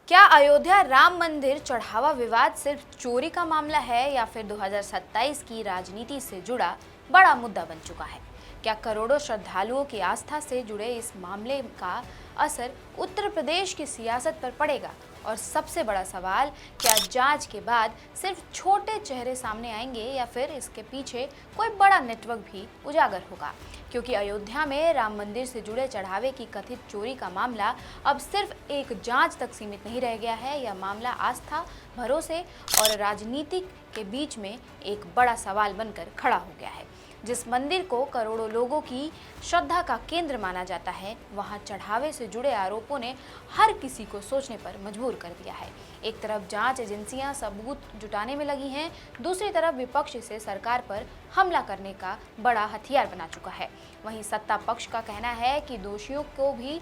क्या अयोध्या राम मंदिर चढ़ावा विवाद सिर्फ चोरी का मामला है या फिर 2027 की राजनीति से जुड़ा बड़ा मुद्दा बन चुका है? क्या करोड़ों श्रद्धालुओं की आस्था से जुड़े इस मामले का असर उत्तर प्रदेश की सियासत पर पड़ेगा? और सबसे बड़ा सवाल, क्या जांच के बाद सिर्फ छोटे चेहरे सामने आएंगे या फिर इसके पीछे कोई बड़ा नेटवर्क भी उजागर होगा? क्योंकि अयोध्या में राम मंदिर से जुड़े चढ़ावे की कथित चोरी का मामला अब सिर्फ एक जांच तक सीमित नहीं रह गया है। यह मामला आस्था, भरोसे और राजनीति के बीच में एक बड़ा सवाल बनकर खड़ा हो गया है। जिस मंदिर को करोड़ों लोगों की श्रद्धा का केंद्र माना जाता है, वहां चढ़ावे से जुड़े आरोपों ने हर किसी को सोचने पर मजबूर कर दिया है। एक तरफ जांच एजेंसियां सबूत जुटाने में लगी हैं, दूसरी तरफ विपक्ष इसे सरकार पर हमला करने का बड़ा हथियार बना चुका है। वहीं सत्ता पक्ष का कहना है कि दोषियों को भी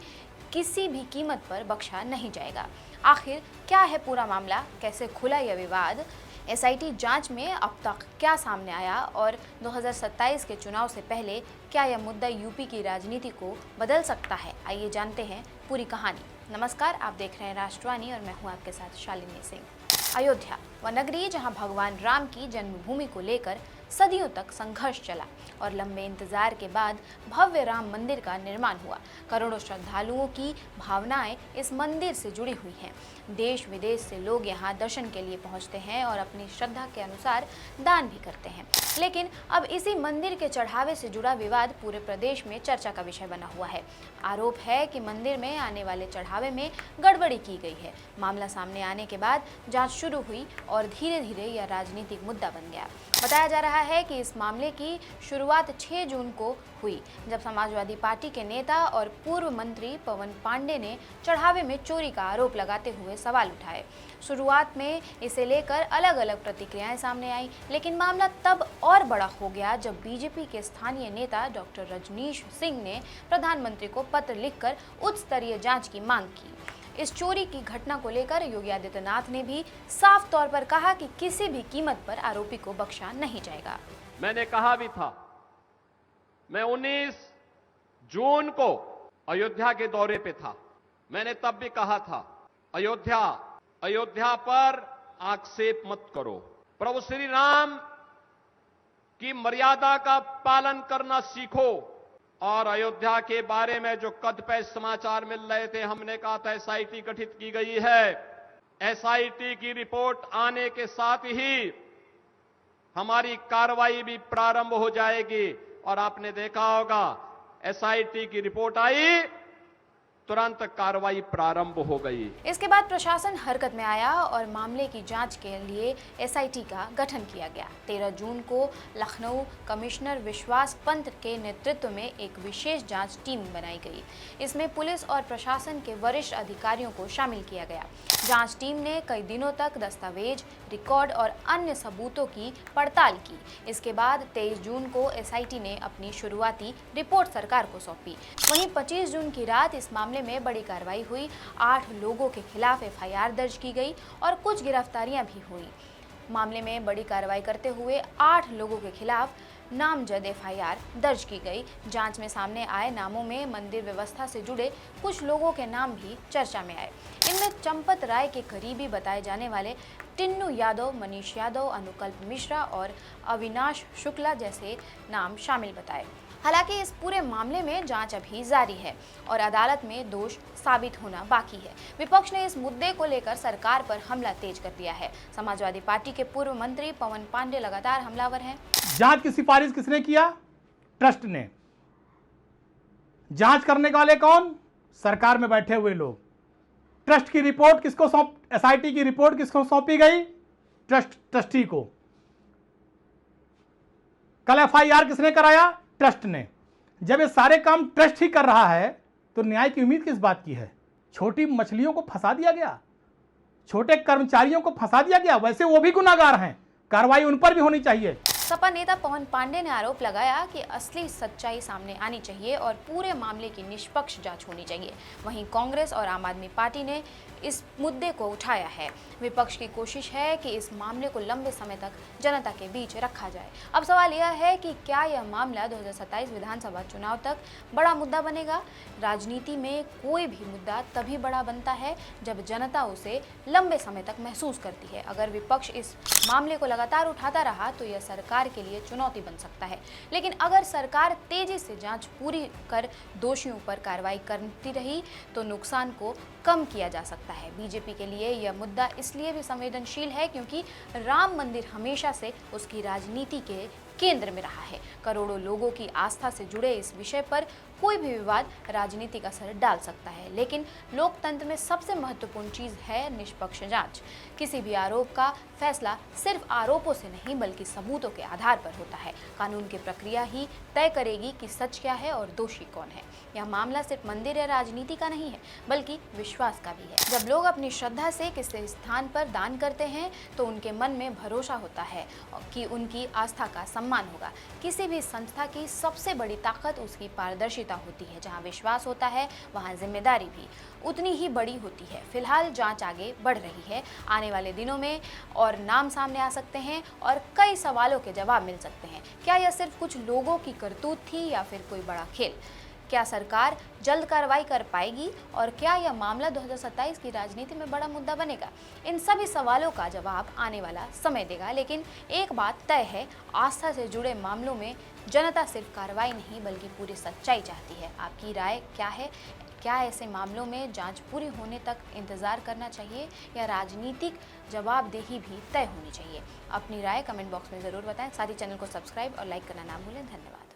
किसी भी कीमत पर बख्शा नहीं जाएगा। आखिर क्या है पूरा मामला, कैसे खुला यह विवाद, एसआईटी जांच में अब तक क्या सामने आया और 2027 के चुनाव से पहले क्या यह मुद्दा यूपी की राजनीति को बदल सकता है? आइए जानते हैं पूरी कहानी। नमस्कार, आप देख रहे हैं राष्ट्रवाणी और मैं हूं आपके साथ शालिनी सिंह। अयोध्या वह नगरी जहां भगवान राम की जन्मभूमि को लेकर सदियों तक संघर्ष चला और लंबे इंतजार के बाद भव्य राम मंदिर का निर्माण हुआ। करोड़ों श्रद्धालुओं की भावनाएं इस मंदिर से जुड़ी हुई हैं। देश विदेश से लोग यहां दर्शन के लिए पहुंचते हैं और अपनी श्रद्धा के अनुसार दान भी करते हैं। लेकिन अब इसी मंदिर के चढ़ावे से जुड़ा विवाद पूरे प्रदेश में चर्चा का विषय बना हुआ है। आरोप है कि मंदिर में आने वाले चढ़ावे में गड़बड़ी की गई है। मामला सामने आने के बाद जांच शुरू हुई और धीरे धीरे यह राजनीतिक मुद्दा बन गया। बताया जा रहा है कि इस मामले की शुरुआत 6 जून को हुई, जब समाजवादी पार्टी के नेता और पूर्व मंत्री पवन पांडे ने चढ़ावे में चोरी का आरोप लगाते हुए सवाल उठाए। शुरुआत में इसे लेकर अलग अलग प्रतिक्रियाएं सामने आई, लेकिन मामला तब और बड़ा हो गया जब बीजेपी के स्थानीय नेता डॉक्टर रजनीश सिंह ने प्रधानमंत्री को पत्र लिखकर उच्च स्तरीय जांच की मांग की। इस चोरी की घटना को लेकर योगी आदित्यनाथ ने भी साफ तौर पर कहा कि किसी भी कीमत पर आरोपी को बख्शा नहीं जाएगा। मैंने कहा भी था, मैं 19 जून को अयोध्या के दौरे पे था। मैंने तब भी कहा था, अयोध्या पर आक्षेप मत करो। प्रभु श्री राम की मर्यादा का पालन करना सीखो। और अयोध्या के बारे में जो कदपे समाचार मिल रहे थे, हमने कहा था एसआईटी गठित की गई है। एसआईटी की रिपोर्ट आने के साथ ही हमारी कार्रवाई भी प्रारंभ हो जाएगी। और आपने देखा होगा, एसआईटी की रिपोर्ट आई, तुरंत कार्रवाई प्रारंभ हो गई। इसके बाद प्रशासन हरकत में आया और मामले की जांच के लिए एसआईटी का गठन किया गया। 13 जून को लखनऊ कमिश्नर विश्वास पंत के नेतृत्व में एक विशेष जांच टीम बनाई गई। इसमें पुलिस और प्रशासन के वरिष्ठ अधिकारियों को शामिल किया गया। जांच टीम ने कई दिनों तक दस्तावेज, रिकॉर्ड और अन्य सबूतों की पड़ताल की। इसके बाद 23 जून को एसआईटी ने अपनी शुरुआती रिपोर्ट सरकार को सौंपी। वहीं 25 जून की रात इस मामले में बड़ी कार्रवाई हुई। 8 लोगों के खिलाफ एफआईआर दर्ज की गई और कुछ गिरफ्तारियां भी हुई। मामले में बड़ी कार्रवाई करते हुए 8 लोगों के खिलाफ नामजद एफआईआर दर्ज की गई। जांच में सामने आए नामों में मंदिर व्यवस्था से जुड़े कुछ लोगों के नाम भी चर्चा में आए। इनमें चंपत राय के करीबी बताए जाने वाले टिन्नू यादव, मनीष यादव, अनुकल्प मिश्रा और अविनाश शुक्ला जैसे नाम शामिल बताए। हालांकि इस पूरे मामले में जांच अभी जारी है और अदालत में दोष साबित होना बाकी है। विपक्ष ने इस मुद्दे को लेकर सरकार पर हमला तेज कर दिया है। समाजवादी पार्टी के पूर्व मंत्री पवन पांडे लगातार हमलावर हैं। जांच की सिफारिश किसने किया? ट्रस्ट ने। जांच करने वाले कौन? सरकार में बैठे हुए लोग। ट्रस्ट की रिपोर्ट किसको एसआईटी की रिपोर्ट किसको सौंपी गई? ट्रस्टी को। कल एफआईआर किसने कराया? ट्रस्ट ने। जब ये सारे काम ट्रस्ट ही कर रहा है तो न्याय की उम्मीद किस बात की है? छोटी मछलियों को फंसा दिया गया, छोटे कर्मचारियों को फंसा दिया गया। वैसे वो भी गुनाहगार हैं, कार्रवाई उन पर भी होनी चाहिए। सपा नेता पवन पांडे ने आरोप लगाया कि असली सच्चाई सामने आनी चाहिए और पूरे मामले की निष्पक्ष जांच होनी चाहिए। वहीं कांग्रेस और आम आदमी पार्टी ने इस मुद्दे को उठाया है। विपक्ष की कोशिश है कि इस मामले को लंबे समय तक जनता के बीच रखा जाए। अब सवाल यह है कि क्या यह मामला 2027 विधानसभा चुनाव तक बड़ा मुद्दा बनेगा? राजनीति में कोई भी मुद्दा तभी बड़ा बनता है जब जनता उसे लंबे समय तक महसूस करती है। अगर विपक्ष इस मामले को लगातार उठाता रहा तो यह सरकार के लिए चुनौती बन सकता है। लेकिन अगर सरकार तेजी से जांच पूरी कर दोषियों पर कार्रवाई करती रही तो नुकसान को कम किया जा सकता है। बीजेपी के लिए यह मुद्दा इसलिए भी संवेदनशील है क्योंकि राम मंदिर हमेशा से उसकी राजनीति के केंद्र में रहा है। करोड़ों लोगों की आस्था से जुड़े इस विषय पर कोई भी विवाद राजनीतिक असर डाल सकता है। लेकिन लोकतंत्र में सबसे महत्वपूर्ण चीज है निष्पक्ष जांच। किसी भी आरोप का फैसला सिर्फ आरोपों से नहीं बल्कि सबूतों के आधार पर होता है। कानून की प्रक्रिया ही तय करेगी कि सच क्या है और दोषी कौन है। यह मामला सिर्फ मंदिर या राजनीति का नहीं है बल्कि विश्वास का भी है। जब लोग अपनी श्रद्धा से किसी स्थान पर दान करते हैं तो उनके मन में भरोसा होता है कि उनकी आस्था का सम्मान होगा। किसी भी संस्था की सबसे बड़ी ताकत उसकी पारदर्शिता होती है। जहां विश्वास होता है वहां जिम्मेदारी भी उतनी ही बड़ी होती है। फिलहाल जांच आगे बढ़ रही है। आने वाले दिनों में और नाम सामने आ सकते हैं और कई सवालों के जवाब मिल सकते हैं। क्या यह सिर्फ कुछ लोगों की करतूत थी या फिर कोई बड़ा खेल? क्या सरकार जल्द कार्रवाई कर पाएगी और क्या यह मामला 2027 की राजनीति में बड़ा मुद्दा बनेगा? इन सभी सवालों का जवाब आने वाला समय देगा। लेकिन एक बात तय है, आस्था से जुड़े मामलों में जनता सिर्फ कार्रवाई नहीं बल्कि पूरी सच्चाई चाहती है। आपकी राय क्या है? क्या ऐसे मामलों में जांच पूरी होने तक इंतजार करना चाहिए या राजनीतिक जवाबदेही भी तय होनी चाहिए? अपनी राय कमेंट बॉक्स में ज़रूर बताएं। साथ ही चैनल को सब्सक्राइब और लाइक करना ना भूलें। धन्यवाद।